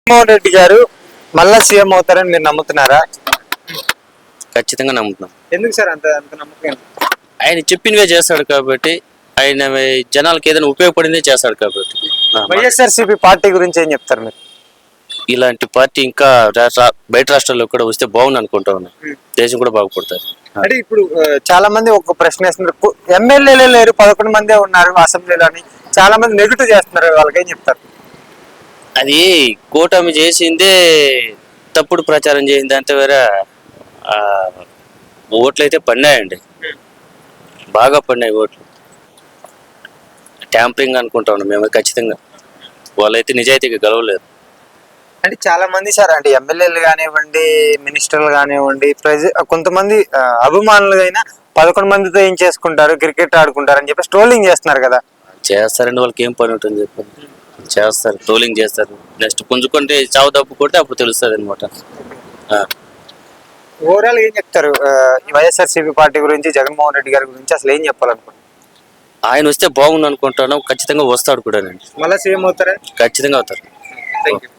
జగన్మోహన్ రెడ్డి గారు మళ్ళా సీఎం అవుతారని మీరు నమ్ముతున్నారా? ఖచ్చితంగా నమ్ముతున్నాం. ఎందుకు సార్ అంత అంత నమ్మకం? ఆయన చెప్పినవే చేస్తాడు కాబట్టి, ఆయన జనాలకు ఏదైనా ఉపయోగపడిందే చేస్తాడు కాబట్టి. వైఎస్ఆర్సీపీ పార్టీ గురించి ఏం చెప్తారు మీరు? ఇలాంటి పార్టీ ఇంకా బయట రాష్ట్రాల్లో కూడా వస్తే బాగుంది అనుకుంటా ఉన్నా. దేశం కూడా బాగుపడుతుంది. అంటే ఇప్పుడు చాలా మంది ఒక ప్రశ్న వేస్తున్నారు, ఎమ్మెల్యేలే లేరు 11 మందే ఉన్నారు అసెంబ్లీలో అని చాలా మంది నెగిటివ్ చేస్తున్నారు, వాళ్ళకి ఏం చెప్తారు? అది కూటమి చేసిందే తప్పుడు ప్రచారం చేసింది అంటే వేరే. ఓట్లు అయితే పడినాయండి, బాగా పడినాయి ఓట్లు. ట్యాంపరింగ్ అనుకుంటా ఉన్నాం మేము ఖచ్చితంగా. వాళ్ళైతే నిజాయితీగా గెలవలేదు. అంటే చాలా మంది సార్, అంటే ఎమ్మెల్యేలు కానివ్వండి, మినిస్టర్లు కానివ్వండి, కొంతమంది అభిమానులు అయినా 11 మందితో ఏం చేసుకుంటారు, క్రికెట్ ఆడుకుంటారు అని చెప్పి ట్రోలింగ్ చేస్తున్నారు కదా. చేస్తారండి, వాళ్ళకి ఏం పని ఉంటుంది చెప్పండి. చేస్తారు, ట్రోలింగ్ చేస్తారు. నెక్స్ట్ పుంజుకుంటే చావు దప్పు కొడితే అప్పుడు తెలుస్తుంది అనమాట. ఓవరాల్ ఏం చెప్తారు ఈ వైఎస్ఆర్సీపీ పార్టీ గురించి, జగన్మోహన్ రెడ్డి గారి గురించి అసలు ఏం చెప్పాలనుకుంటున్నారు? ఆయన వస్తే బాగుంది అనుకుంటాను. ఖచ్చితంగా వస్తాడు కూడా. మళ్ళీ సీఎం అవుతారా? ఖచ్చితంగా అవుతారు. Thank you.